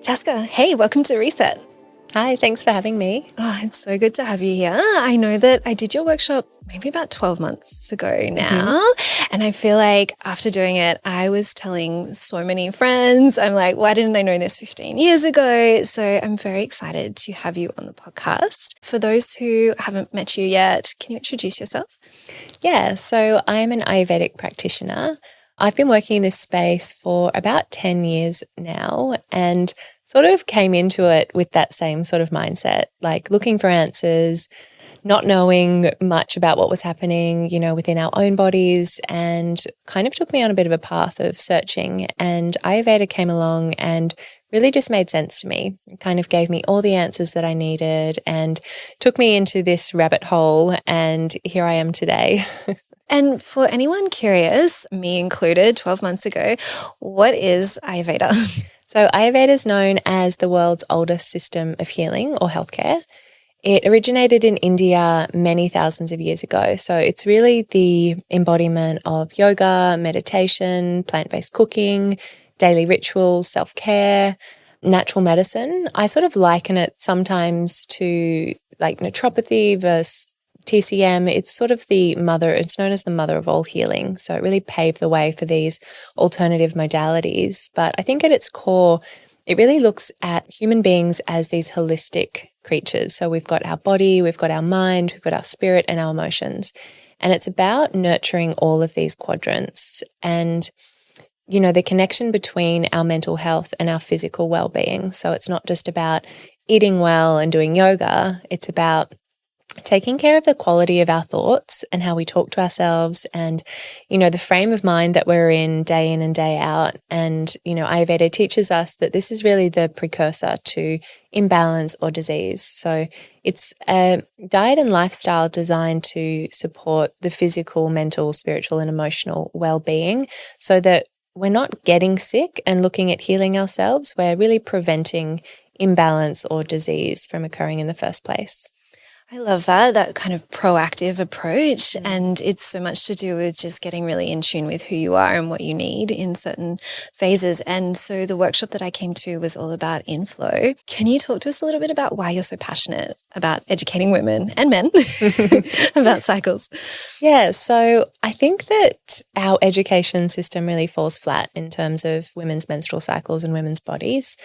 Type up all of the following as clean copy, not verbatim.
Chasca, hey, welcome to Reset. Hi, thanks for having me. Oh, it's so good to have you here. I know that I did your workshop maybe about 12 months ago now. And I feel like after doing it, I was telling so many friends, I'm like, why didn't I know this 15 years ago? So I'm very excited to have you on the podcast. For those who haven't met you yet, can you introduce yourself? Yeah, so I'm an Ayurvedic practitioner. I've been working in this space for about 10 years now and sort of came into it with that same sort of mindset, like looking for answers, not knowing much about what was happening, within our own bodies, and kind of took me on a bit of a path of searching. And Ayurveda came along and really just made sense to me. It kind of gave me all the answers that I needed and took me into this rabbit hole. And here I am today. And for anyone curious, me included, 12 months ago, what is Ayurveda? So Ayurveda is known as the world's oldest system of healing or healthcare. It originated in India many thousands of years ago. So it's really the embodiment of yoga, meditation, plant-based cooking, daily rituals, self-care, natural medicine. I sort of liken it sometimes to like naturopathy versus TCM. It's sort of it's known as the mother of all healing. So it really paved the way for these alternative modalities. But I think at its core, it really looks at human beings as these holistic creatures. So we've got our body, we've got our mind, we've got our spirit and our emotions. And it's about nurturing all of these quadrants and, the connection between our mental health and our physical well-being. So it's not just about eating well and doing yoga. It's about taking care of the quality of our thoughts and how we talk to ourselves and, the frame of mind that we're in and day out. And, Ayurveda teaches us that this is really the precursor to imbalance or disease. So it's a diet and lifestyle designed to support the physical, mental, spiritual, and emotional well-being so that we're not getting sick and looking at healing ourselves. We're really preventing imbalance or disease from occurring in the first place. I love that kind of proactive approach. And it's so much to do with just getting really in tune with who you are and what you need in certain phases. And so the workshop that I came to was all about inflow. Can you talk to us a little bit about why you're so passionate about educating women and men about cycles? Yeah, so I think that our education system really falls flat in terms of women's menstrual cycles and women's bodies.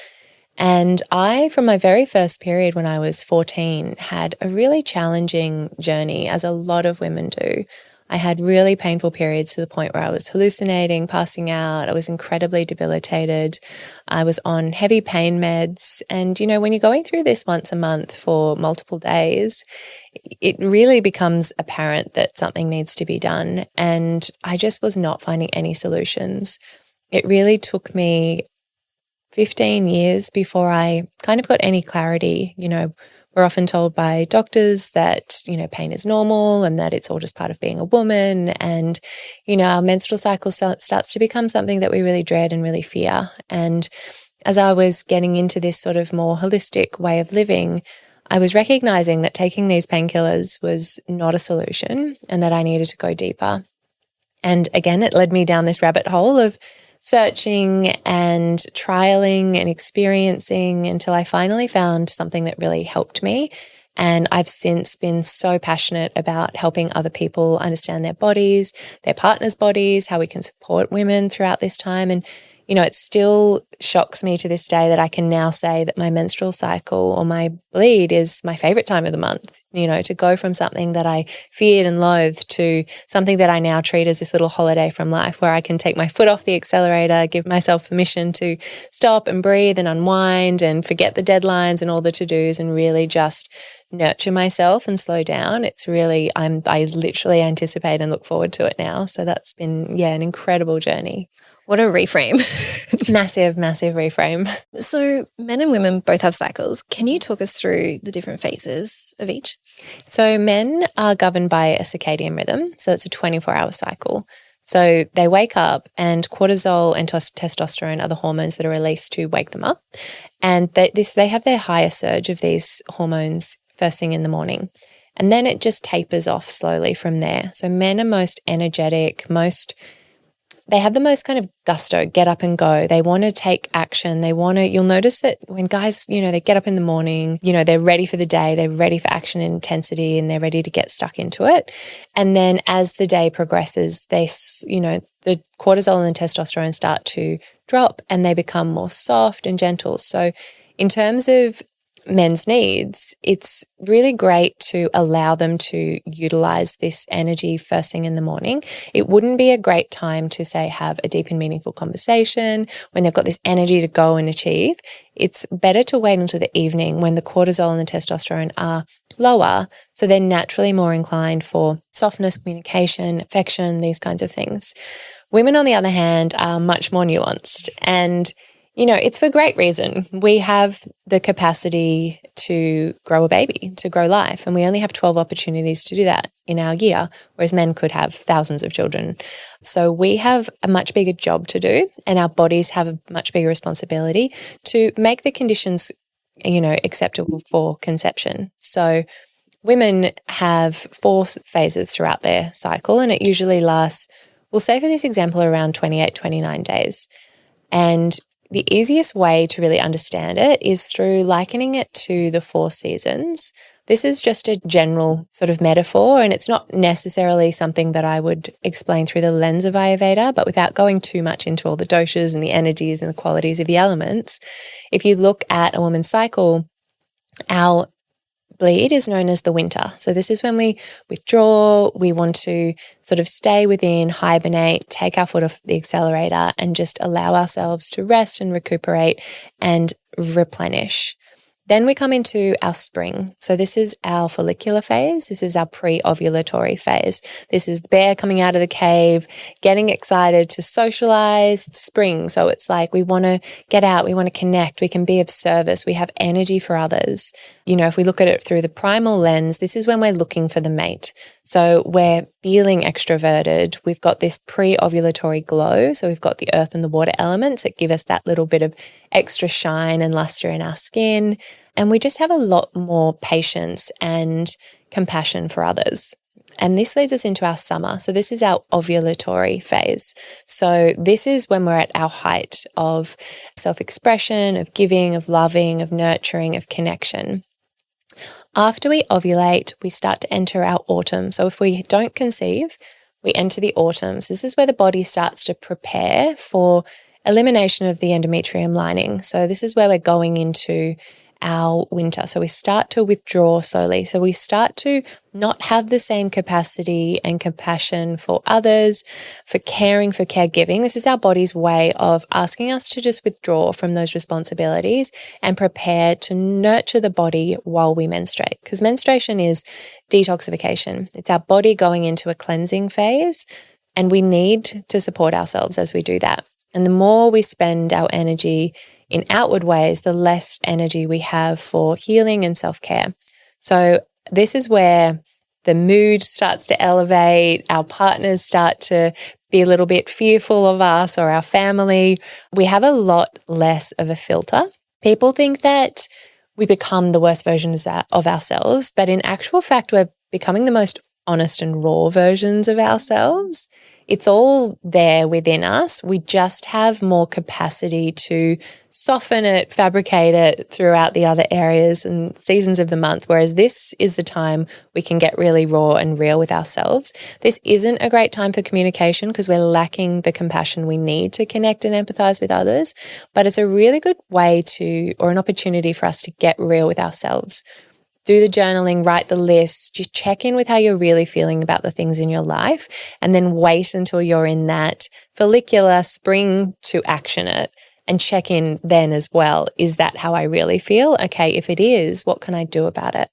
And I, from my very first period when I was 14, had a really challenging journey, as a lot of women do. I had really painful periods to the point where I was hallucinating, passing out. I was incredibly debilitated. I was on heavy pain meds. And, when you're going through this once a month for multiple days, it really becomes apparent that something needs to be done. And I just was not finding any solutions. It really took me 15 years before I kind of got any clarity. We're often told by doctors that, pain is normal and that it's all just part of being a woman. And, our menstrual cycle starts to become something that we really dread and really fear. And as I was getting into this sort of more holistic way of living, I was recognizing that taking these painkillers was not a solution and that I needed to go deeper. And again, it led me down this rabbit hole of searching and trialing and experiencing until I finally found something that really helped me. And I've since been so passionate about helping other people understand their bodies, their partners' bodies, how we can support women throughout this time. And, it still shocks me to this day that I can now say that my menstrual cycle or my bleed is my favorite time of the month, to go from something that I feared and loathed to something that I now treat as this little holiday from life where I can take my foot off the accelerator, give myself permission to stop and breathe and unwind and forget the deadlines and all the to-dos and really just nurture myself and slow down. It's really, I literally anticipate and look forward to it now. So that's been, an incredible journey. What a reframe. Massive, massive reframe. So men and women both have cycles. Can you talk us through the different phases of each? So men are governed by a circadian rhythm. So it's a 24-hour cycle. So they wake up and cortisol and testosterone are the hormones that are released to wake them up. And they have their highest surge of these hormones first thing in the morning. And then it just tapers off slowly from there. So men are most energetic, most they have the most kind of gusto, get up and go. They want to take action. You'll notice that when guys, they get up in the morning, they're ready for the day, they're ready for action and intensity, and they're ready to get stuck into it. And then as the day progresses, the cortisol and the testosterone start to drop and they become more soft and gentle. So in terms of men's needs, it's really great to allow them to utilize this energy first thing in the morning. It wouldn't be a great time to, say, have a deep and meaningful conversation when they've got this energy to go and achieve. It's better to wait until the evening when the cortisol and the testosterone are lower, so they're naturally more inclined for softness, communication, affection, these kinds of things. Women, on the other hand, are much more nuanced, and it's for great reason. We have the capacity to grow a baby, to grow life, and we only have 12 opportunities to do that in our year, whereas men could have thousands of children. So we have a much bigger job to do, and our bodies have a much bigger responsibility to make the conditions, acceptable for conception. So women have 4 phases throughout their cycle, and it usually lasts, we'll say for this example, around 28, 29 days. And the easiest way to really understand it is through likening it to the 4 seasons. This is just a general sort of metaphor, and it's not necessarily something that I would explain through the lens of Ayurveda, but without going too much into all the doshas and the energies and the qualities of the elements. If you look at a woman's cycle, our bleed is known as the winter. So this is when we withdraw, we want to sort of stay within, hibernate, take our foot off the accelerator and just allow ourselves to rest and recuperate and replenish. Then we come into our spring. So this is our follicular phase. This is our pre-ovulatory phase. This is the bear coming out of the cave, getting excited to socialize. It's spring. So it's like we want to get out. We want to connect. We can be of service. We have energy for others. If we look at it through the primal lens, this is when we're looking for the mate. So we're feeling extroverted. We've got this pre-ovulatory glow. So we've got the earth and the water elements that give us that little bit of extra shine and luster in our skin. And we just have a lot more patience and compassion for others. And this leads us into our summer. So this is our ovulatory phase. So this is when we're at our height of self-expression, of giving, of loving, of nurturing, of connection. After we ovulate, we start to enter our autumn. So if we don't conceive, we enter the autumn. So this is where the body starts to prepare for elimination of the endometrium lining. So this is where we're going into our winter. So we start to withdraw slowly. So we start to not have the same capacity and compassion for others, for caring, for caregiving. This is our body's way of asking us to just withdraw from those responsibilities and prepare to nurture the body while we menstruate. Because menstruation is detoxification. It's our body going into a cleansing phase, and we need to support ourselves as we do that. And the more we spend our energy in outward ways, the less energy we have for healing and self-care. So this is where the mood starts to elevate, our partners start to be a little bit fearful of us or our family. We have a lot less of a filter. People think that we become the worst versions of ourselves, but in actual fact, we're becoming the most honest and raw versions of ourselves. It's all there within us. We just have more capacity to soften it, fabricate it throughout the other areas and seasons of the month, whereas this is the time we can get really raw and real with ourselves. This isn't a great time for communication because we're lacking the compassion we need to connect and empathize with others, but it's a really good way or an opportunity for us to get real with ourselves. Do the journaling, write the list, just check in with how you're really feeling about the things in your life, and then wait until you're in that follicular spring to action it and check in then as well. Is that how I really feel? Okay, if it is, what can I do about it?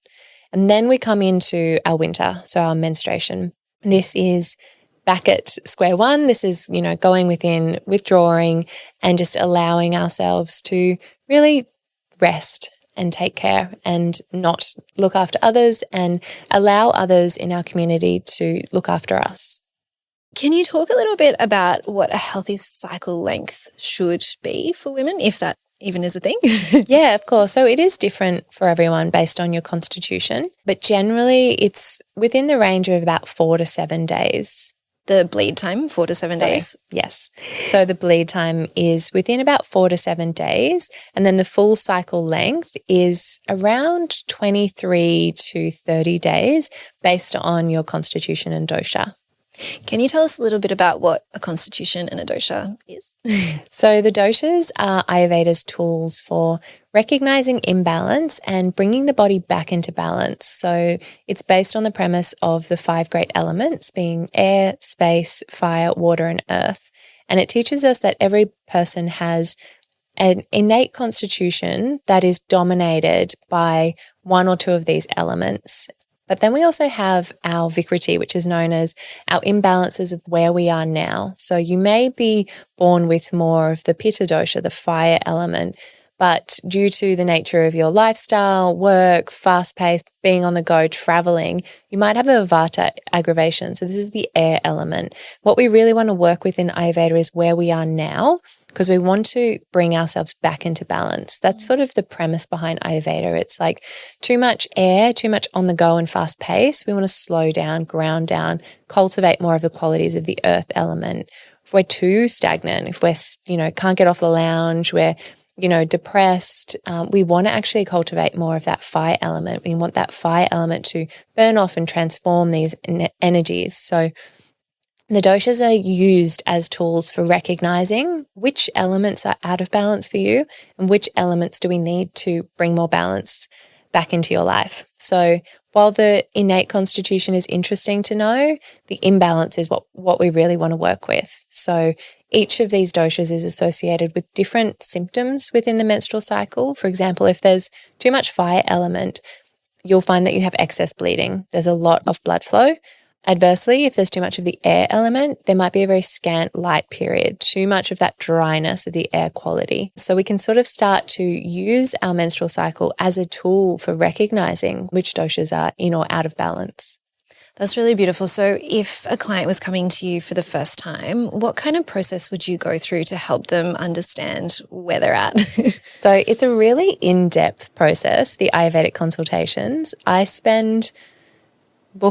And then we come into our winter, so our menstruation. This is back at square one. This is, going within, withdrawing, and just allowing ourselves to really rest and take care and not look after others and allow others in our community to look after us. Can you talk a little bit about what a healthy cycle length should be for women, if that even is a thing? Yeah, of course. So it is different for everyone based on your constitution, but generally it's within the range of about 4 to 7 days the bleed time, 4 to 7 days? Yes. So the bleed time is within about 4 to 7 days, and then the full cycle length is around 23 to 30 days based on your constitution and dosha. Can you tell us a little bit about what a constitution and a dosha is? So the doshas are Ayurveda's tools for recognizing imbalance and bringing the body back into balance. So it's based on the premise of the 5 great elements being air, space, fire, water, and earth. And it teaches us that every person has an innate constitution that is dominated by one or two of these elements. But then we also have our Vikriti, which is known as our imbalances of where we are now. So you may be born with more of the Pitta dosha, the fire element, but due to the nature of your lifestyle, work, fast pace, being on the go, traveling, you might have a Vata aggravation. So this is the air element. What we really want to work with in Ayurveda is where we are now, because we want to bring ourselves back into balance. That's sort of the premise behind Ayurveda. It's like too much air, too much on the go and fast pace. We want to slow down, ground down, cultivate more of the qualities of the earth element. If we're too stagnant, if we're, can't get off the lounge, we're, depressed, we want to actually cultivate more of that fire element. We want that fire element to burn off and transform these energies. So the doshas are used as tools for recognizing which elements are out of balance for you and which elements do we need to bring more balance back into your life. So while the innate constitution is interesting to know, the imbalance is what we really want to work with. So each of these doshas is associated with different symptoms within the menstrual cycle. For example, if there's too much fire element, you'll find that you have excess bleeding. There's a lot of blood flow. Adversely, if there's too much of the air element, there might be a very scant light period, too much of that dryness of the air quality. So we can sort of start to use our menstrual cycle as a tool for recognizing which doshas are in or out of balance. That's really beautiful. So if a client was coming to you for the first time, what kind of process would you go through to help them understand where they're at? So it's a really in-depth process, the Ayurvedic consultations.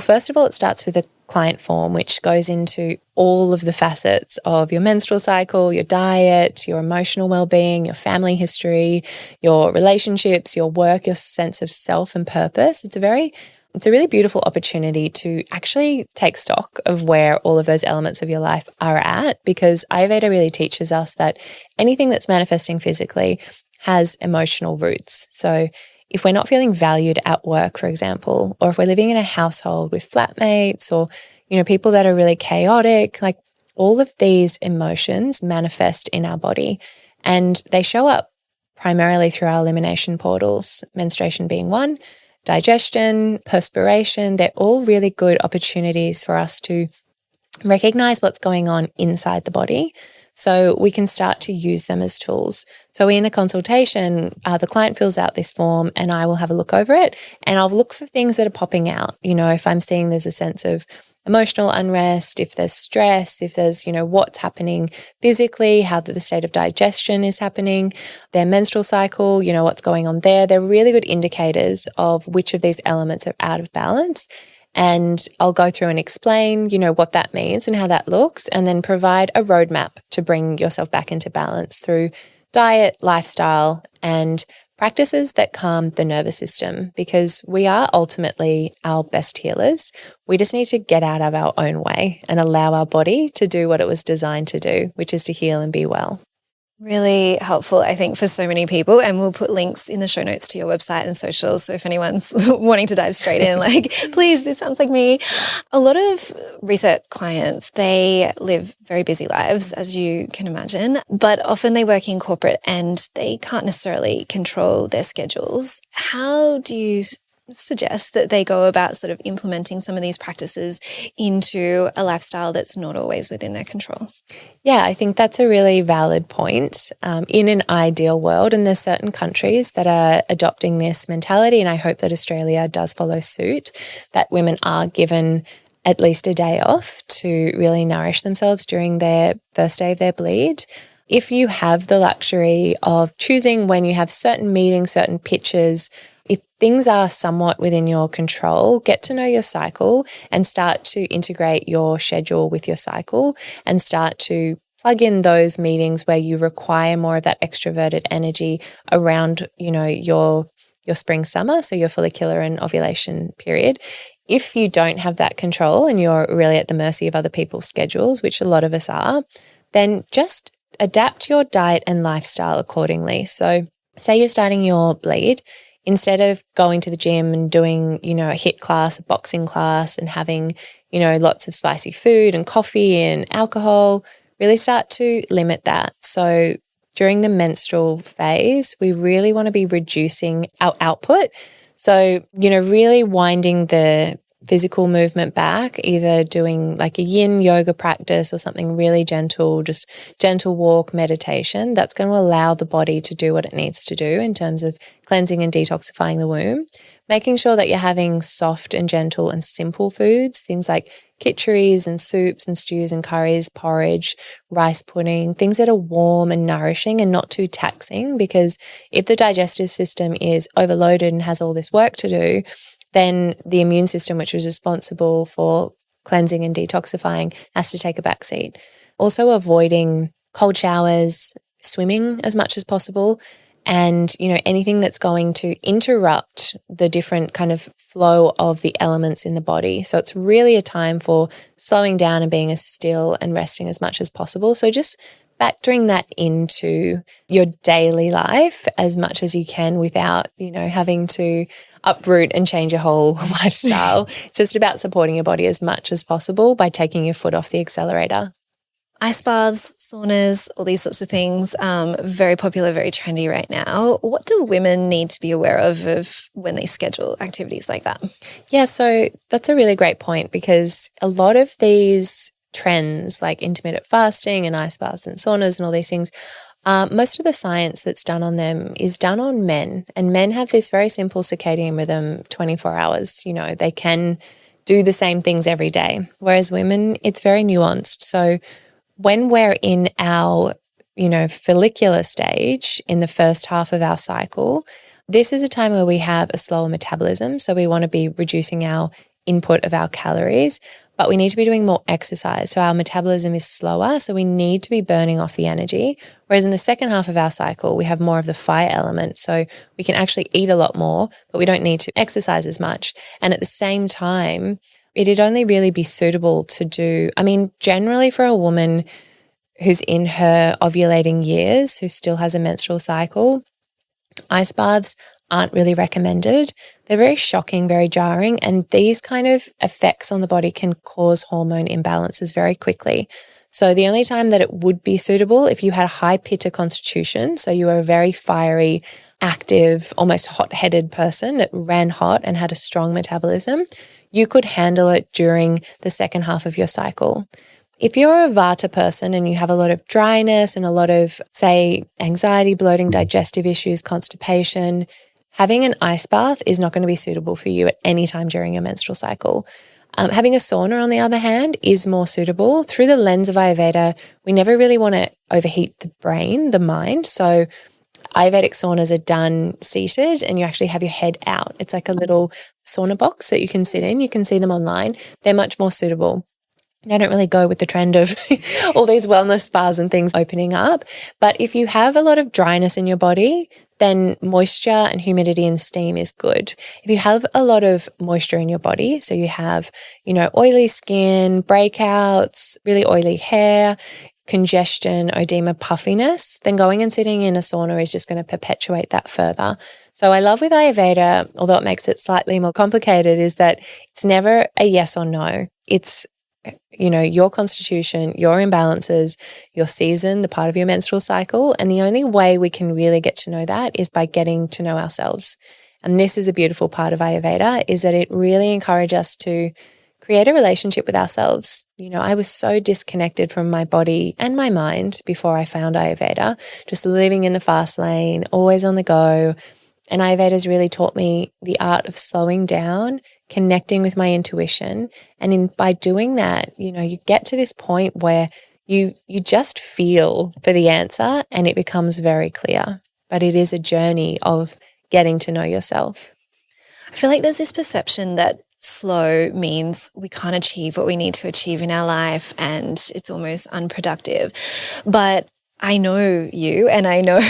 First of all, it starts with a client form, which goes into all of the facets of your menstrual cycle, your diet, your emotional well-being, your family history, your relationships, your work, your sense of self and purpose. It's a really beautiful opportunity to actually take stock of where all of those elements of your life are at, because Ayurveda really teaches us that anything that's manifesting physically has emotional roots. So if we're not feeling valued at work, for example, or if we're living in a household with flatmates or, people that are really chaotic, like all of these emotions manifest in our body and they show up primarily through our elimination portals, menstruation being one, digestion, perspiration. They're all really good opportunities for us to recognize what's going on inside the body, so we can start to use them as tools. So in a consultation, the client fills out this form and I will have a look over it and I'll look for things that are popping out. If I'm seeing there's a sense of emotional unrest, if there's stress, if there's, what's happening physically, how the state of digestion is happening, their menstrual cycle, what's going on there. They're really good indicators of which of these elements are out of balance. And I'll go through and explain, what that means and how that looks, and then provide a roadmap to bring yourself back into balance through diet, lifestyle, and practices that calm the nervous system, because we are ultimately our best healers. We just need to get out of our own way and allow our body to do what it was designed to do, which is to heal and be well. Really helpful, I think, for so many people. And we'll put links in the show notes to your website and socials. So if anyone's wanting to dive straight in, please, this sounds like me. A lot of reset clients, they live very busy lives, as you can imagine, but often they work in corporate and they can't necessarily control their schedules. How do you suggest that they go about sort of implementing some of these practices into a lifestyle that's not always within their control? Yeah, I think that's a really valid point. In an ideal world, and there's certain countries that are adopting this mentality, and I hope that Australia does follow suit, that women are given at least a day off to really nourish themselves during their first day of their bleed. If you have the luxury of choosing when you have certain meetings, certain pitches, if things are somewhat within your control, get to know your cycle and start to integrate your schedule with your cycle and start to plug in those meetings where you require more of that extroverted energy around, your spring, summer, so your follicular and ovulation period. If you don't have that control and you're really at the mercy of other people's schedules, which a lot of us are, then just adapt your diet and lifestyle accordingly. So say you're starting your bleed, instead of going to the gym and doing, a HIIT class, a boxing class, and having, lots of spicy food and coffee and alcohol, really start to limit that. So during the menstrual phase, we really want to be reducing our output. So, really winding the physical movement back, either doing like a yin yoga practice or something really gentle, just gentle walk, meditation, that's going to allow the body to do what it needs to do in terms of cleansing and detoxifying the womb. Making sure that you're having soft and gentle and simple foods, things like kitcheries and soups and stews and curries, porridge, rice pudding, things that are warm and nourishing and not too taxing, because if the digestive system is overloaded and has all this work to do, then the immune system, which is responsible for cleansing and detoxifying, has to take a back seat. Also avoiding cold showers, swimming as much as possible, and, anything that's going to interrupt the different kind of flow of the elements in the body. So it's really a time for slowing down and being as still and resting as much as possible. So just factoring that into your daily life as much as you can without, having to uproot and change your whole lifestyle. It's just about supporting your body as much as possible by taking your foot off the accelerator. Ice baths, saunas, all these sorts of things, very popular, very trendy right now. What do women need to be aware of when they schedule activities like that? Yeah, so that's a really great point, because a lot of these trends like intermittent fasting and ice baths and saunas and all these things, most of the science that's done on them is done on men, and men have this very simple circadian rhythm, 24 hours. They can do the same things every day, whereas women, it's very nuanced. So when we're in our, follicular stage in the first half of our cycle, this is a time where we have a slower metabolism. So we want to be reducing our input of our calories, but we need to be doing more exercise. So our metabolism is slower. So we need to be burning off the energy. Whereas in the second half of our cycle, we have more of the fire element. So we can actually eat a lot more, but we don't need to exercise as much. And at the same time, it'd only really be suitable to do, generally for a woman who's in her ovulating years, who still has a menstrual cycle, ice baths aren't really recommended. They're very shocking, very jarring, and these kind of effects on the body can cause hormone imbalances very quickly. So the only time that it would be suitable, if you had a high pitta constitution, so you were a very fiery, active, almost hot-headed person that ran hot and had a strong metabolism, you could handle it during the second half of your cycle. If you're a Vata person and you have a lot of dryness and a lot of, say, anxiety, bloating, digestive issues, constipation, having an ice bath is not going to be suitable for you at any time during your menstrual cycle. Having a sauna, on the other hand, is more suitable. Through the lens of Ayurveda, we never really want to overheat the brain, the mind. So Ayurvedic saunas are done seated and you actually have your head out. It's like a little sauna box that you can sit in. You can see them online. They're much more suitable. They don't really go with the trend of all these wellness spas and things opening up. But if you have a lot of dryness in your body, then moisture and humidity and steam is good. If you have a lot of moisture in your body, so you have, oily skin, breakouts, really oily hair, congestion, edema, puffiness, then going and sitting in a sauna is just going to perpetuate that further. So I love with Ayurveda, although it makes it slightly more complicated, is that it's never a yes or no. It's your constitution, your imbalances, your season, the part of your menstrual cycle. And the only way we can really get to know that is by getting to know ourselves. And this is a beautiful part of Ayurveda, is that it really encourages us to create a relationship with ourselves. I was so disconnected from my body and my mind before I found Ayurveda, just living in the fast lane, always on the go. And Ayurveda's really taught me the art of slowing down, connecting with my intuition. And by doing that, you get to this point where you just feel for the answer and it becomes very clear. But it is a journey of getting to know yourself. I feel like there's this perception that slow means we can't achieve what we need to achieve in our life and it's almost unproductive. But I know you and I know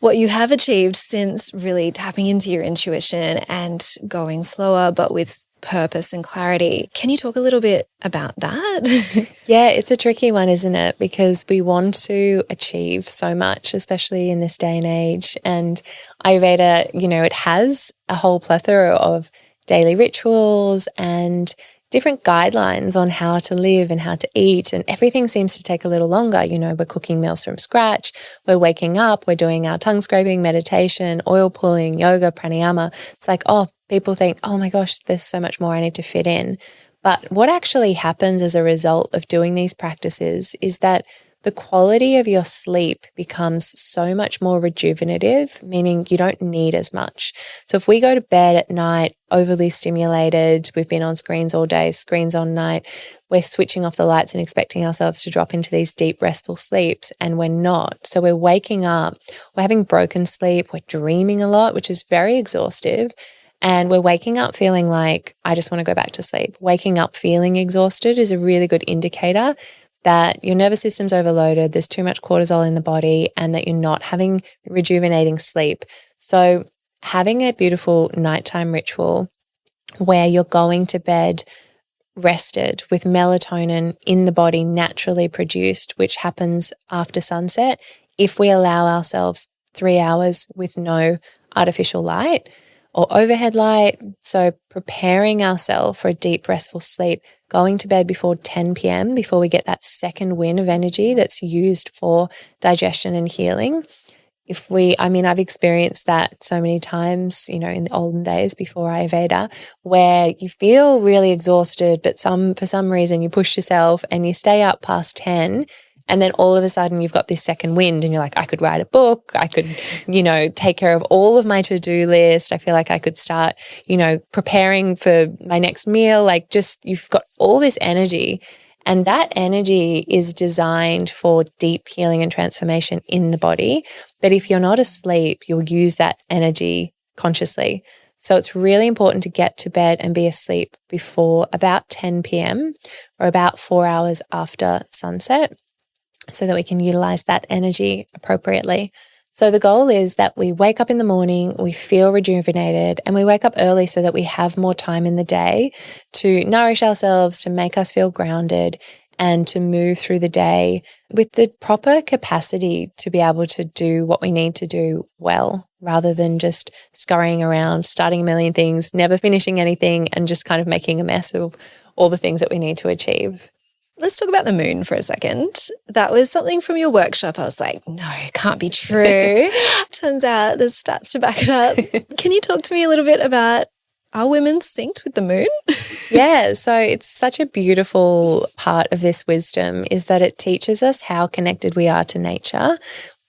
what you have achieved since really tapping into your intuition and going slower, but with purpose and clarity. Can you talk a little bit about that? Yeah, it's a tricky one, isn't it? Because we want to achieve so much, especially in this day and age. And Ayurveda, it has a whole plethora of daily rituals and different guidelines on how to live and how to eat, and everything seems to take a little longer. We're cooking meals from scratch, we're waking up, we're doing our tongue scraping, meditation, oil pulling, yoga, pranayama. It's like, people think, oh my gosh, there's so much more I need to fit in. But what actually happens as a result of doing these practices is that the quality of your sleep becomes so much more rejuvenative, meaning you don't need as much. So if we go to bed at night overly stimulated, we've been on screens all day, screens on night, we're switching off the lights and expecting ourselves to drop into these deep, restful sleeps, and we're not. So we're waking up, we're having broken sleep, we're dreaming a lot, which is very exhaustive. And we're waking up feeling like, I just want to go back to sleep. Waking up feeling exhausted is a really good indicator that your nervous system's overloaded, there's too much cortisol in the body, and that you're not having rejuvenating sleep. So having a beautiful nighttime ritual where you're going to bed rested with melatonin in the body naturally produced, which happens after sunset, if we allow ourselves 3 hours with no artificial light or overhead light. So preparing ourselves for a deep, restful sleep, going to bed before 10 p.m., before we get that second wind of energy that's used for digestion and healing. I've experienced that so many times, in the olden days before Ayurveda, where you feel really exhausted, but for some reason you push yourself and you stay up past 10. And then all of a sudden you've got this second wind and you're like, I could write a book. I could, take care of all of my to-do list. I feel like I could start, preparing for my next meal. You've got all this energy, and that energy is designed for deep healing and transformation in the body. But if you're not asleep, you'll use that energy consciously. So it's really important to get to bed and be asleep before about 10 p.m. or about 4 hours after sunset, so that we can utilize that energy appropriately. So the goal is that we wake up in the morning, we feel rejuvenated, and we wake up early so that we have more time in the day to nourish ourselves, to make us feel grounded, and to move through the day with the proper capacity to be able to do what we need to do well, rather than just scurrying around, starting a million things, never finishing anything, and just kind of making a mess of all the things that we need to achieve. Let's talk about the moon for a second. That was something from your workshop. I was like, no, it can't be true. Turns out there's stats to back it up. Can you talk to me a little bit about, are women synced with the moon? Yeah, so it's such a beautiful part of this wisdom, is that it teaches us how connected we are to nature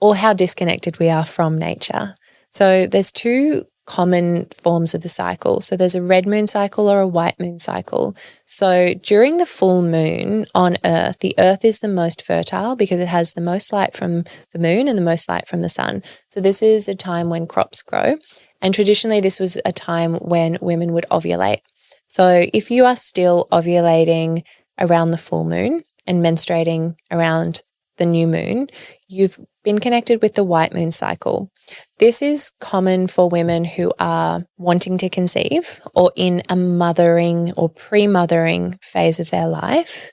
or how disconnected we are from nature. So there's two common forms of the cycle. So there's a red moon cycle or a white moon cycle. So during the full moon on Earth, the Earth is the most fertile because it has the most light from the moon and the most light from the sun. So this is a time when crops grow. And traditionally, this was a time when women would ovulate. So if you are still ovulating around the full moon and menstruating around the new moon, you've been connected with the white moon cycle. This is common for women who are wanting to conceive or in a mothering or pre-mothering phase of their life.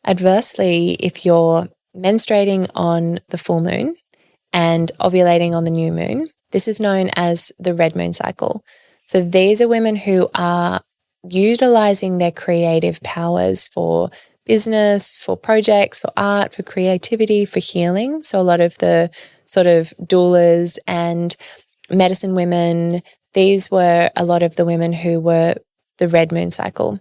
Adversely, if you're menstruating on the full moon and ovulating on the new moon, this is known as the red moon cycle. So these are women who are utilizing their creative powers for business, for projects, for art, for creativity, for healing. So a lot of the sort of doulas and medicine women, these were a lot of the women who were the red moon cycle.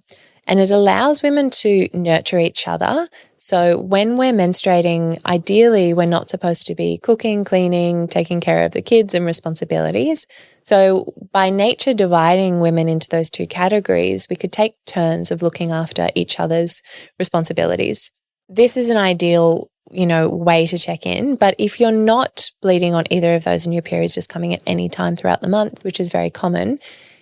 And it allows women to nurture each other. So when we're menstruating, ideally, we're not supposed to be cooking, cleaning, taking care of the kids and responsibilities. So by nature dividing women into those two categories, we could take turns of looking after each other's responsibilities. This is an ideal, way to check in. But if you're not bleeding on either of those and your period's just coming at any time throughout the month, which is very common,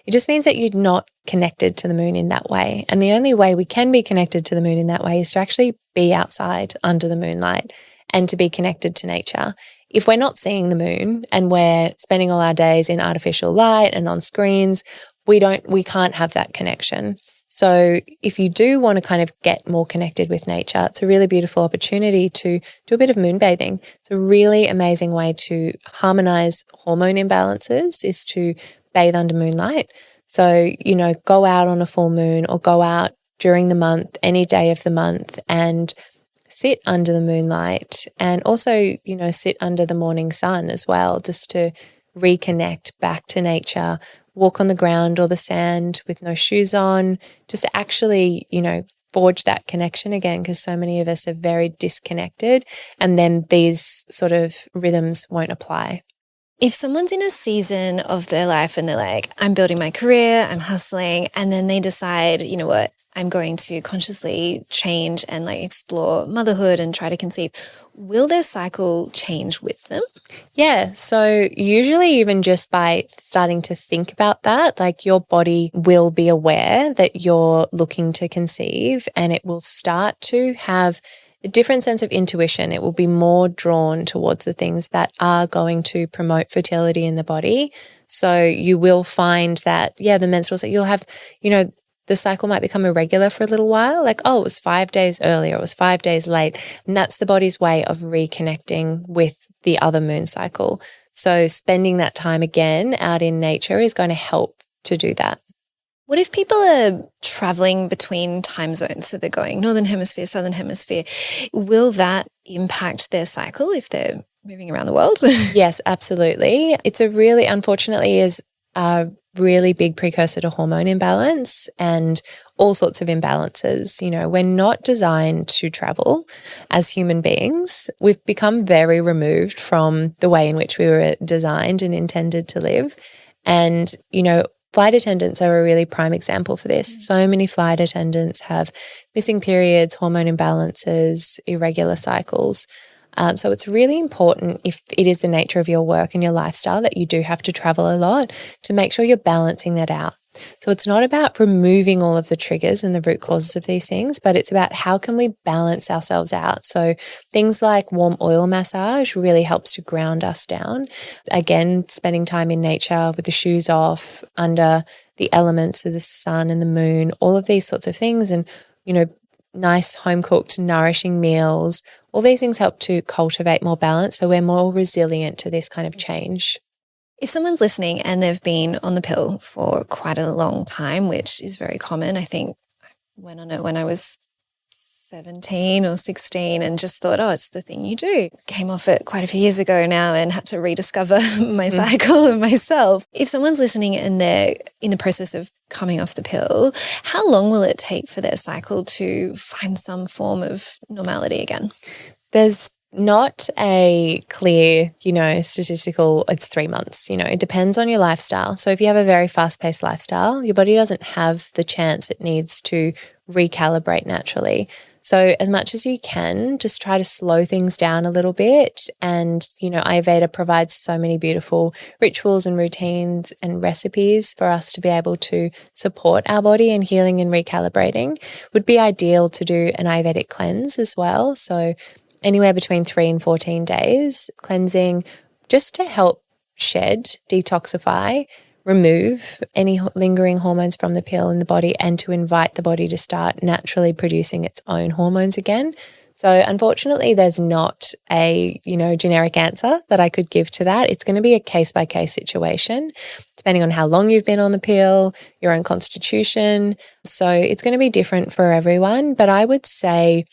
It just means that you're not connected to the moon in that way. And the only way we can be connected to the moon in that way is to actually be outside under the moonlight and to be connected to nature. If we're not seeing the moon and we're spending all our days in artificial light and on screens, we can't have that connection. So if you do want to kind of get more connected with nature, it's a really beautiful opportunity to do a bit of moon bathing. It's a really amazing way to harmonize hormone imbalances, is to bathe under moonlight. So, go out on a full moon or go out during the month, any day of the month, and sit under the moonlight, and also, sit under the morning sun as well, just to reconnect back to nature. Walk on the ground or the sand with no shoes on, just to actually, forge that connection again, because so many of us are very disconnected, and then these sort of rhythms won't apply. If someone's in a season of their life and they're like, I'm building my career, I'm hustling, and then they decide, you know what, I'm going to consciously change and explore motherhood and try to conceive, will their cycle change with them? Yeah. So usually even just by starting to think about that, your body will be aware that you're looking to conceive, and it will start to have a different sense of intuition. It will be more drawn towards the things that are going to promote fertility in the body. So you will find that, the menstrual cycle, you'll have, the cycle might become irregular for a little while, it was 5 days early or it was 5 days late. And that's the body's way of reconnecting with the other moon cycle. So spending that time again out in nature is going to help to do that. What if people are traveling between time zones? So they're going northern hemisphere, southern hemisphere. Will that impact their cycle if they're moving around the world? Yes, absolutely. It's unfortunately is a really big precursor to hormone imbalance and all sorts of imbalances. We're not designed to travel as human beings. We've become very removed from the way in which we were designed and intended to live. And, flight attendants are a really prime example for this. So many flight attendants have missing periods, hormone imbalances, irregular cycles. So it's really important, if it is the nature of your work and your lifestyle, that you do have to travel a lot, to make sure you're balancing that out. So it's not about removing all of the triggers and the root causes of these things, but it's about how can we balance ourselves out. So things like warm oil massage really helps to ground us down. Again, spending time in nature with the shoes off, under the elements of the sun and the moon, all of these sorts of things, and, nice home-cooked, nourishing meals, all these things help to cultivate more balance, so we're more resilient to this kind of change. If someone's listening and they've been on the pill for quite a long time, which is very common, I think I went on it when I was 17 or 16 and just thought, it's the thing you do. Came off it quite a few years ago now and had to rediscover my cycle and myself. If someone's listening and they're in the process of coming off the pill, how long will it take for their cycle to find some form of normality again? There's not a clear, statistical, it's 3 months, it depends on your lifestyle. So if you have a very fast-paced lifestyle, your body doesn't have the chance it needs to recalibrate naturally. So as much as you can, just try to slow things down a little bit. And, Ayurveda provides so many beautiful rituals and routines and recipes for us to be able to support our body in healing and recalibrating. Would be ideal to do an Ayurvedic cleanse as well. So anywhere between 3 and 14 days cleansing, just to help shed, detoxify, remove any lingering hormones from the pill in the body, and to invite the body to start naturally producing its own hormones again. So unfortunately, there's not a, generic answer that I could give to that. It's going to be a case-by-case situation, depending on how long you've been on the pill, your own constitution. So it's going to be different for everyone. But I would say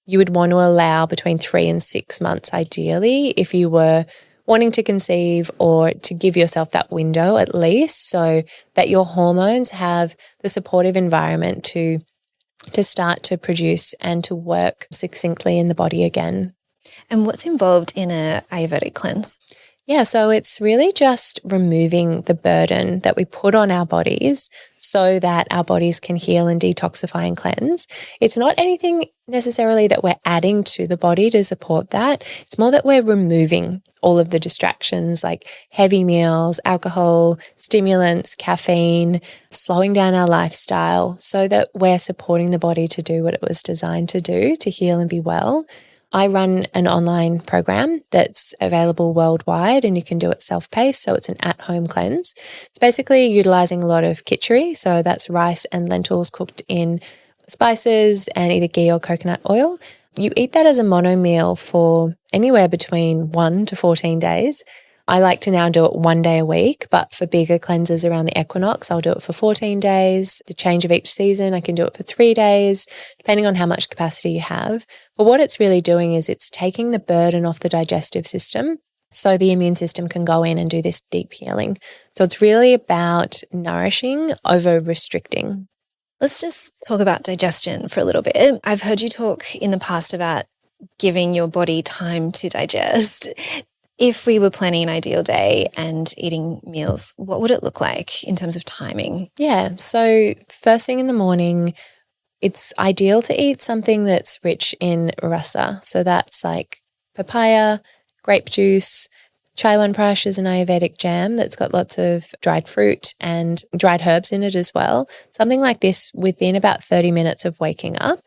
you would want to allow between 3 and 6 months, ideally, if you were wanting to conceive, or to give yourself that window at least, so that your hormones have the supportive environment to start to produce and to work succinctly in the body again. And what's involved in a Ayurvedic cleanse? Yeah, so it's really just removing the burden that we put on our bodies so that our bodies can heal and detoxify and cleanse. It's not anything necessarily that we're adding to the body to support that. It's more that we're removing all of the distractions like heavy meals, alcohol, stimulants, caffeine, slowing down our lifestyle so that we're supporting the body to do what it was designed to do, to heal and be well. I run an online program that's available worldwide and you can do it self-paced. So it's an at-home cleanse. It's basically utilizing a lot of khichdi. So that's rice and lentils cooked in spices and either ghee or coconut oil. You eat that as a mono meal for anywhere between 1 to 14 days. I like to now do it 1 day a week, but for bigger cleanses around the equinox, I'll do it for 14 days. The change of each season, I can do it for 3 days, depending on how much capacity you have. But what it's really doing is it's taking the burden off the digestive system so the immune system can go in and do this deep healing. So it's really about nourishing over restricting. Let's just talk about digestion for a little bit. I've heard you talk in the past about giving your body time to digest. If we were planning an ideal day and eating meals, what would it look like in terms of timing? Yeah. So first thing in the morning, it's ideal to eat something that's rich in rasa. So that's like papaya, grape juice. Chaiwan prash is an Ayurvedic jam that's got lots of dried fruit and dried herbs in it as well. Something like this within about 30 minutes of waking up.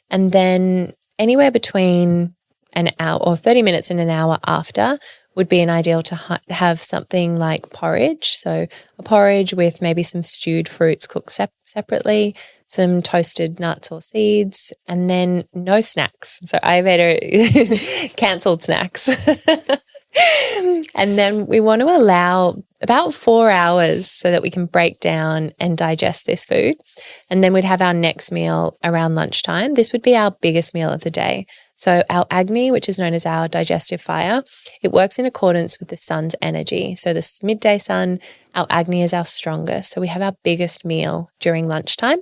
And then anywhere between an hour or 30 minutes and an hour after would be an ideal to have something like porridge. So a porridge with maybe some stewed fruits cooked separately, some toasted nuts or seeds, and then no snacks. So Ayurveda cancelled snacks. And then we want to allow about 4 hours so that we can break down and digest this food. And then we'd have our next meal around lunchtime. This would be our biggest meal of the day. So our Agni, which is known as our digestive fire, it works in accordance with the sun's energy. So this midday sun, our Agni is our strongest. So we have our biggest meal during lunchtime.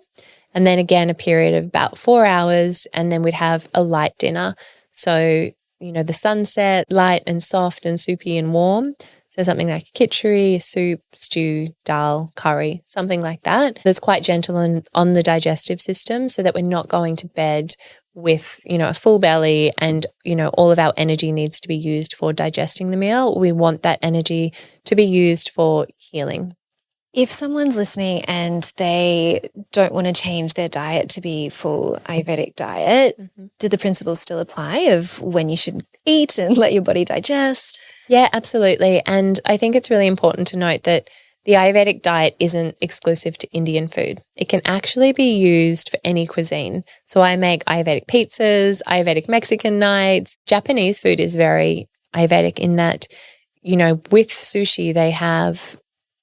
And then again, a period of about 4 hours, and then we'd have a light dinner. So the sunset, light and soft and soupy and warm. So something like khichdi, soup, stew, dal, curry, something like that. That's quite gentle on the digestive system so that we're not going to bed with, a full belly and, all of our energy needs to be used for digesting the meal. We want that energy to be used for healing. If someone's listening and they don't want to change their diet to be full Ayurvedic diet, do the principles still apply of when you should eat and let your body digest? Yeah, absolutely. And I think it's really important to note that the Ayurvedic diet isn't exclusive to Indian food. It can actually be used for any cuisine. So I make Ayurvedic pizzas, Ayurvedic Mexican nights. Japanese food is very Ayurvedic in that, with sushi they have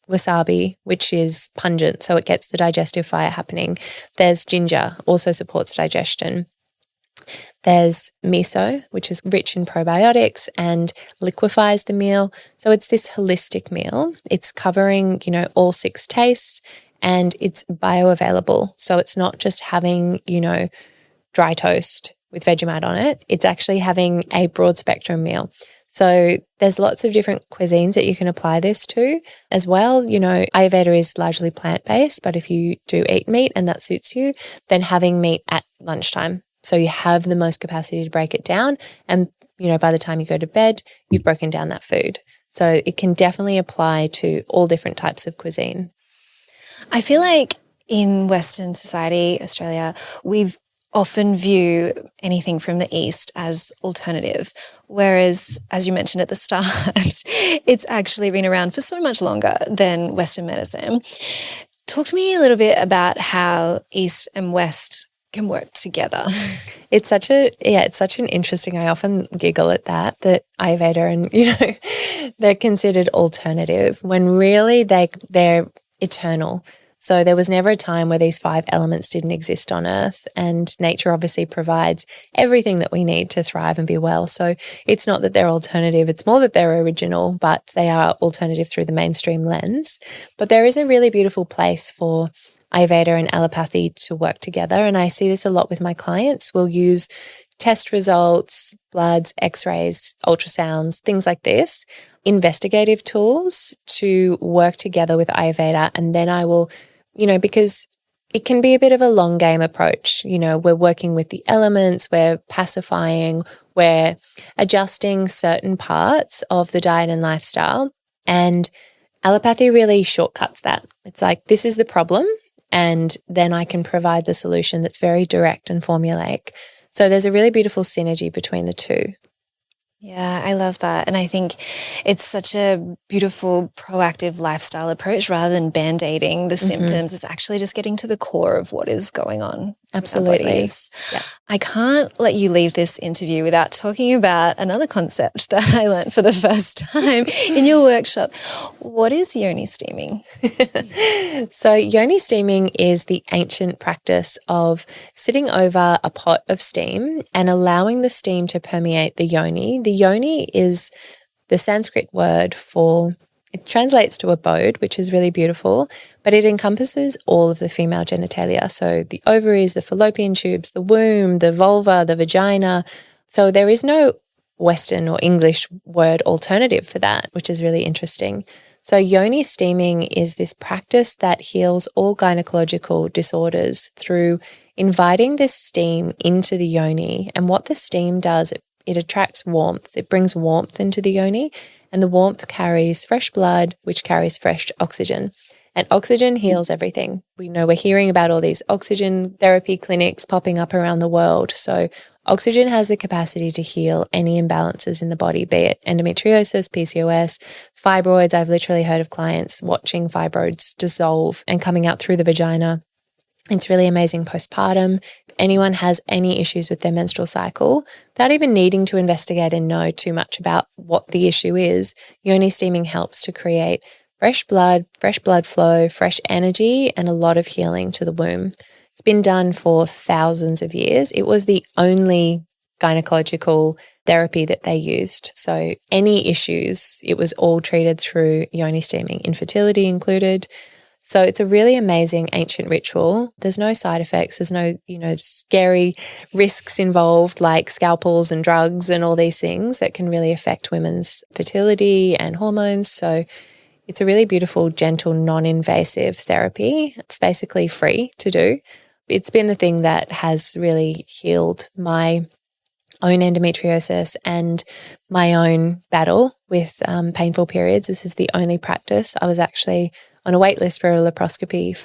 wasabi, which is pungent, so it gets the digestive fire happening. There's ginger, also supports digestion. There's miso, which is rich in probiotics and liquefies the meal. So it's this holistic meal. It's covering, all 6 tastes and it's bioavailable. So it's not just having, dry toast with Vegemite on it. It's actually having a broad spectrum meal. So there's lots of different cuisines that you can apply this to as well. Ayurveda is largely plant-based, but if you do eat meat and that suits you, then having meat at lunchtime. So you have the most capacity to break it down. And, by the time you go to bed, you've broken down that food. So it can definitely apply to all different types of cuisine. I feel like in Western society, Australia, we've often view anything from the East as alternative, whereas, as you mentioned at the start, it's actually been around for so much longer than Western medicine. Talk to me a little bit about how East and West can work together. It's such an interesting, I often giggle at that Ayurveda and, they're considered alternative when really they're eternal. So there was never a time where these 5 elements didn't exist on earth, and nature obviously provides everything that we need to thrive and be well. So it's not that they're alternative, it's more that they're original, but they are alternative through the mainstream lens. But there is a really beautiful place for Ayurveda and allopathy to work together, and I see this a lot with my clients. We'll use test results, bloods, x-rays, ultrasounds, things like this, investigative tools to work together with Ayurveda, and then I will because it can be a bit of a long game approach. We're working with the elements, we're pacifying, we're adjusting certain parts of the diet and lifestyle. And allopathy really shortcuts that. It's like, this is the problem, and then I can provide the solution that's very direct and formulaic. So there's a really beautiful synergy between the two. Yeah, I love that. And I think it's such a beautiful, proactive lifestyle approach rather than band-aiding the symptoms. It's actually just getting to the core of what is going on. Absolutely. Yeah. I can't let you leave this interview without talking about another concept that I learned for the first time in your workshop. What is yoni steaming? So yoni steaming is the ancient practice of sitting over a pot of steam and allowing the steam to permeate the yoni. The yoni is the Sanskrit word for, it translates to abode, which is really beautiful, but it encompasses all of the female genitalia. So the ovaries, the fallopian tubes, the womb, the vulva, the vagina. So there is no Western or English word alternative for that, which is really interesting. So yoni steaming is this practice that heals all gynecological disorders through inviting this steam into the yoni. And what the steam does, it attracts warmth. It brings warmth into the yoni, and the warmth carries fresh blood, which carries fresh oxygen. And oxygen heals everything. We know we're hearing about all these oxygen therapy clinics popping up around the world. So oxygen has the capacity to heal any imbalances in the body, be it endometriosis, PCOS, fibroids. I've literally heard of clients watching fibroids dissolve and coming out through the vagina. It's really amazing postpartum. If anyone has any issues with their menstrual cycle, without even needing to investigate and know too much about what the issue is, yoni steaming helps to create fresh blood flow, fresh energy, and a lot of healing to the womb. It's been done for thousands of years. It was the only gynecological therapy that they used. So any issues, it was all treated through yoni steaming, infertility included. So it's a really amazing ancient ritual. There's no side effects. There's no, scary risks involved like scalpels and drugs and all these things that can really affect women's fertility and hormones. So it's a really beautiful, gentle, non-invasive therapy. It's basically free to do. It's been the thing that has really healed my own endometriosis and my own battle with painful periods. This is the only practice. I was actually on a wait list for a laparoscopy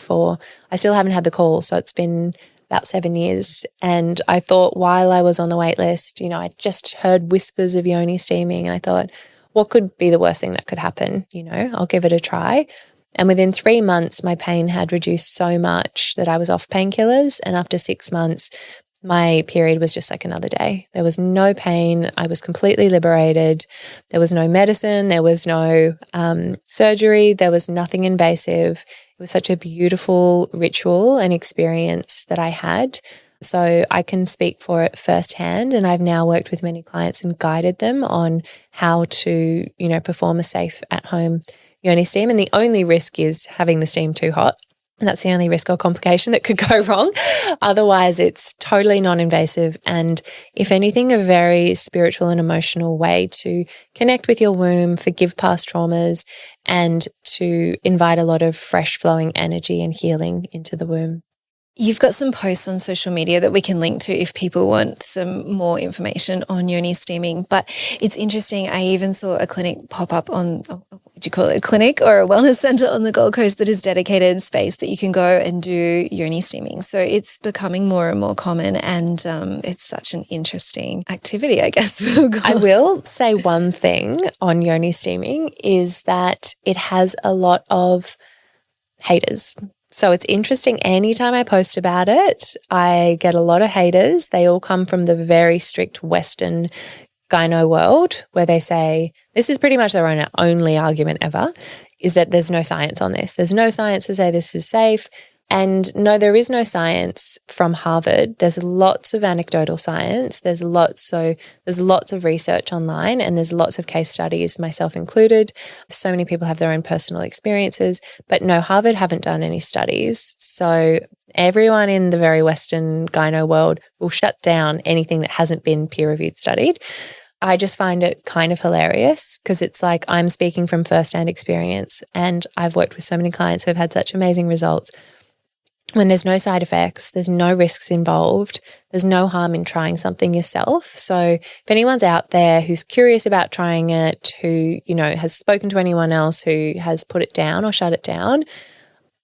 I still haven't had the call, so it's been about 7 years. And I thought while I was on the wait list, I just heard whispers of yoni steaming, and I thought, what could be the worst thing that could happen? I'll give it a try. And within 3 months, my pain had reduced so much that I was off painkillers. And after 6 months, my period was just like another day. There was no pain. I was completely liberated. There was no medicine. There was no surgery. There was nothing invasive. It was such a beautiful ritual and experience that I had. So I can speak for it firsthand, and I've now worked with many clients and guided them on how to, perform a safe at-home yoni steam. And the only risk is having the steam too hot. And that's the only risk or complication that could go wrong. Otherwise, it's totally non-invasive and, if anything, a very spiritual and emotional way to connect with your womb, forgive past traumas, and to invite a lot of fresh flowing energy and healing into the womb. You've got some posts on social media that we can link to if people want some more information on yoni steaming. But it's interesting, I even saw a clinic pop up on, would you call it a clinic or a wellness centre on the Gold Coast that is dedicated space that you can go and do yoni steaming. So it's becoming more and more common, and it's such an interesting activity, I guess. I will say one thing on yoni steaming is that it has a lot of haters. So it's interesting, anytime I post about it, I get a lot of haters. They all come from the very strict Western gyno world, where they say, this is pretty much their only argument ever, is that there's no science on this. There's no science to say this is safe. And no, there is no science from Harvard. There's lots of anecdotal science. There's lots of research online, and there's lots of case studies, myself included. So many people have their own personal experiences, but no, Harvard haven't done any studies. So everyone in the very Western gyno world will shut down anything that hasn't been peer-reviewed studied. I just find it kind of hilarious because it's like I'm speaking from firsthand experience, and I've worked with so many clients who have had such amazing results. When there's no side effects, there's no risks involved, there's no harm in trying something yourself. So if anyone's out there who's curious about trying it, who, has spoken to anyone else who has put it down or shut it down,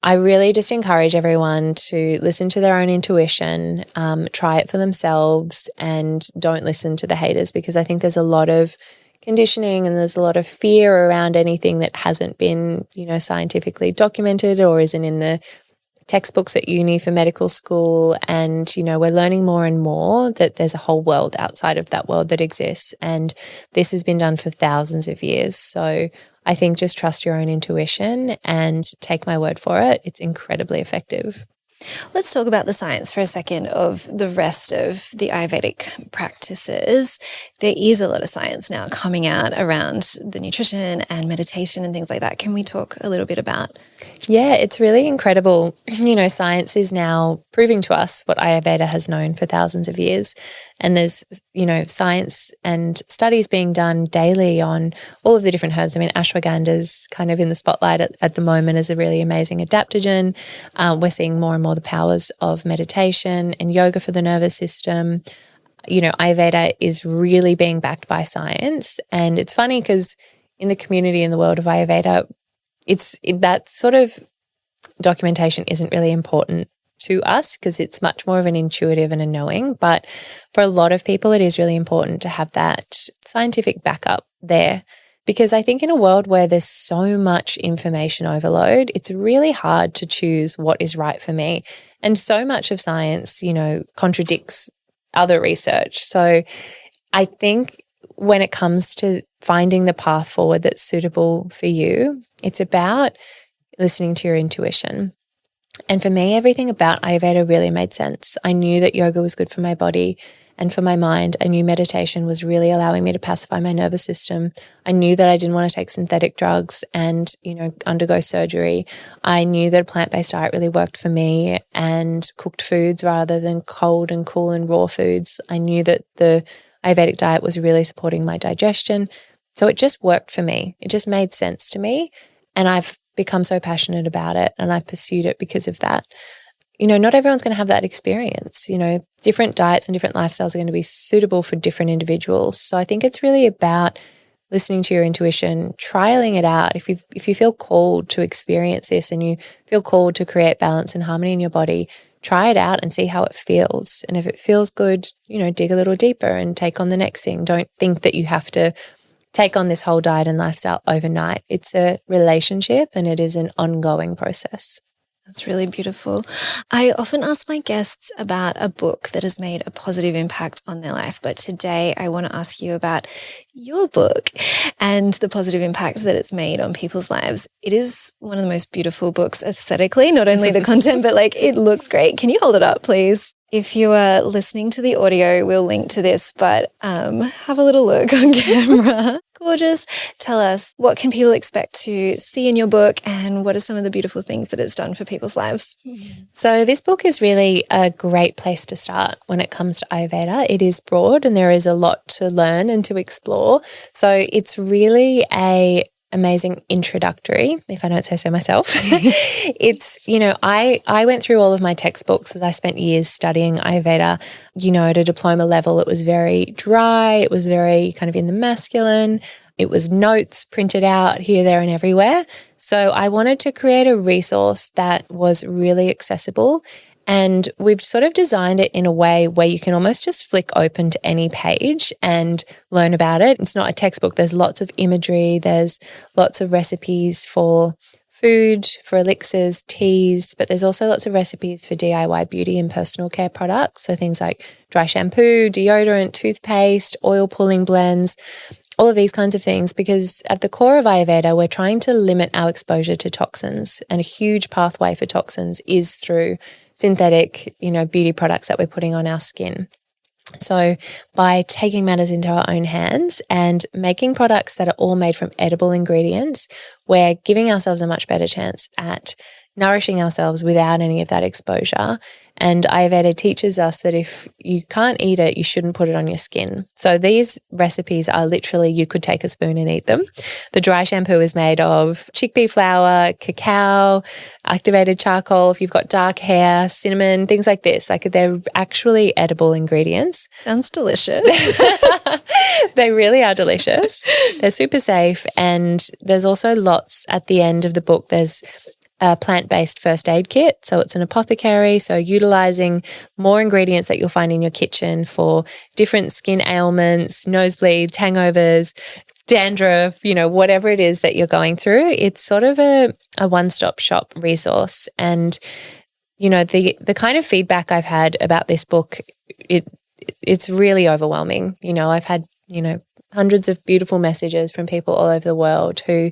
I really just encourage everyone to listen to their own intuition, try it for themselves, and don't listen to the haters, because I think there's a lot of conditioning and there's a lot of fear around anything that hasn't been, scientifically documented or isn't in the textbooks at uni for medical school. And, we're learning more and more that there's a whole world outside of that world that exists. And this has been done for thousands of years. So I think just trust your own intuition and take my word for it. It's incredibly effective. Let's talk about the science for a second of the rest of the Ayurvedic practices. There is a lot of science now coming out around the nutrition and meditation and things like that. Can we talk a little bit about? Yeah, it's really incredible. Science is now proving to us what Ayurveda has known for thousands of years. And there's, science and studies being done daily on all of the different herbs. I mean, ashwagandha's kind of in the spotlight at the moment as a really amazing adaptogen. We're seeing more and more the powers of meditation and yoga for the nervous system. Ayurveda is really being backed by science. And it's funny because in the community, in the world of Ayurveda, that sort of documentation isn't really important to us because it's much more of an intuitive and a knowing. But for a lot of people, it is really important to have that scientific backup there, because I think in a world where there's so much information overload, it's really hard to choose what is right for me. And so much of science, contradicts other research. So I think when it comes to finding the path forward that's suitable for you, it's about listening to your intuition. And for me, everything about Ayurveda really made sense. I knew that yoga was good for my body and for my mind. I knew meditation was really allowing me to pacify my nervous system. I knew that I didn't want to take synthetic drugs and, undergo surgery. I knew that a plant-based diet really worked for me, and cooked foods rather than cold and cool and raw foods. I knew that the Ayurvedic diet was really supporting my digestion. So it just worked for me. It just made sense to me. And I've become so passionate about it, and I've pursued it because of that. Not everyone's going to have that experience. Different diets and different lifestyles are going to be suitable for different individuals. So I think it's really about listening to your intuition, trialing it out. If you feel called to experience this and you feel called to create balance and harmony in your body, try it out and see how it feels. And if it feels good, dig a little deeper and take on the next thing. Don't think that you have to take on this whole diet and lifestyle overnight. It's a relationship and it is an ongoing process. That's really beautiful. I often ask my guests about a book that has made a positive impact on their life, but today I want to ask you about your book and the positive impact that it's made on people's lives. It is one of the most beautiful books aesthetically, not only the content, but it looks great. Can you hold it up, please? If you are listening to the audio, we'll link to this, but have a little look on camera. Gorgeous. Tell us, what can people expect to see in your book, and what are some of the beautiful things that it's done for people's lives? So this book is really a great place to start when it comes to Ayurveda. It is broad and there is a lot to learn and to explore. So it's really a amazing introductory, if I don't say so myself. It's, I went through all of my textbooks as I spent years studying Ayurveda. At a diploma level, it was very dry. It was very kind of in the masculine. It was notes printed out here, there, and everywhere. So I wanted to create a resource that was really accessible. And we've sort of designed it in a way where you can almost just flick open to any page and learn about it. It's not a textbook. There's lots of imagery. There's lots of recipes for food, for elixirs, teas, but there's also lots of recipes for DIY beauty and personal care products. So things like dry shampoo, deodorant, toothpaste, oil pulling blends, all of these kinds of things, because at the core of Ayurveda, we're trying to limit our exposure to toxins, and a huge pathway for toxins is through synthetic, beauty products that we're putting on our skin. So by taking matters into our own hands and making products that are all made from edible ingredients, we're giving ourselves a much better chance at nourishing ourselves without any of that exposure. And Ayurveda teaches us that if you can't eat it, you shouldn't put it on your skin. So these recipes are literally, you could take a spoon and eat them. The dry shampoo is made of chickpea flour, cacao, activated charcoal, if you've got dark hair, cinnamon, things like this. Like they're actually edible ingredients. Sounds delicious. They really are delicious. They're super safe. And there's also lots at the end of the book. There's a plant-based first aid kit. So it's an apothecary. So utilizing more ingredients that you'll find in your kitchen for different skin ailments, nosebleeds, hangovers, dandruff, whatever it is that you're going through. It's sort of a one-stop shop resource. And, the kind of feedback I've had about this book, it's really overwhelming. I've had, hundreds of beautiful messages from people all over the world who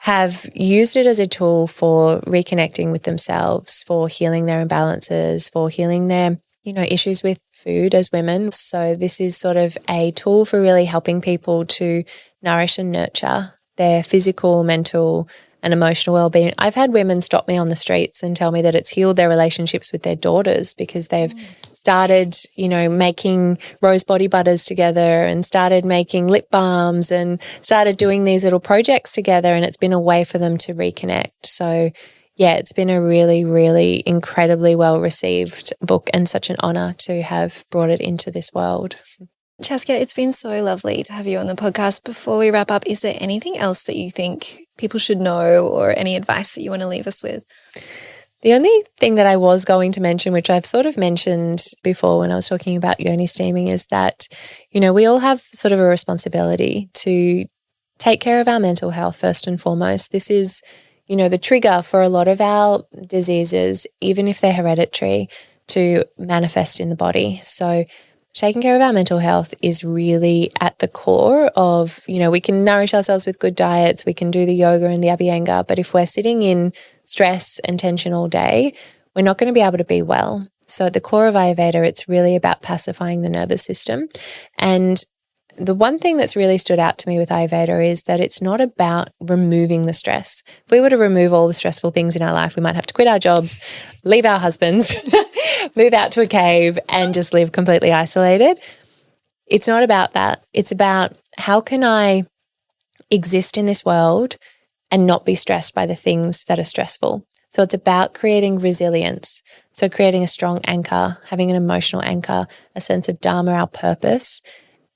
have used it as a tool for reconnecting with themselves, for healing their imbalances, for healing their, issues with food as women. So this is sort of a tool for really helping people to nourish and nurture their physical, mental, and emotional well-being. I've had women stop me on the streets and tell me that it's healed their relationships with their daughters because they've started, making rose body butters together and started making lip balms and started doing these little projects together, and it's been a way for them to reconnect. So yeah, it's been a really, really incredibly well-received book and such an honour to have brought it into this world. Chasca, it's been so lovely to have you on the podcast. Before we wrap up, is there anything else that you think people should know or any advice that you want to leave us with? The only thing that I was going to mention, which I've sort of mentioned before when I was talking about yoni steaming, is that, we all have sort of a responsibility to take care of our mental health first and foremost. This is, the trigger for a lot of our diseases, even if they're hereditary, to manifest in the body. So taking care of our mental health is really at the core of, we can nourish ourselves with good diets, we can do the yoga and the abhyanga, but if we're sitting in stress and tension all day, we're not going to be able to be well. So at the core of Ayurveda, it's really about pacifying the nervous system. And the one thing that's really stood out to me with Ayurveda is that it's not about removing the stress. If we were to remove all the stressful things in our life, we might have to quit our jobs, leave our husbands, move out to a cave and just live completely isolated. It's not about that. It's about how can I exist in this world and not be stressed by the things that are stressful. So it's about creating resilience. So creating a strong anchor, having an emotional anchor, a sense of dharma, our purpose,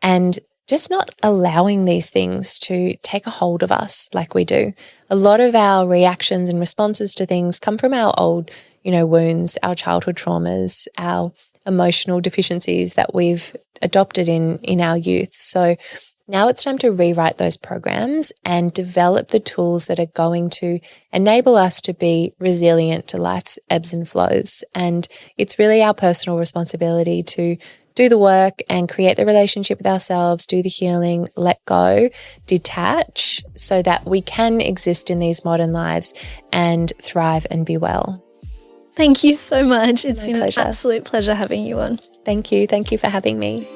and just not allowing these things to take a hold of us like we do. A lot of our reactions and responses to things come from our old, wounds, our childhood traumas, our emotional deficiencies that we've adopted in our youth. So now it's time to rewrite those programs and develop the tools that are going to enable us to be resilient to life's ebbs and flows. And it's really our personal responsibility to do the work and create the relationship with ourselves, do the healing, let go, detach, so that we can exist in these modern lives and thrive and be well. Thank you so much. It's been an absolute pleasure having you on. Thank you. Thank you for having me.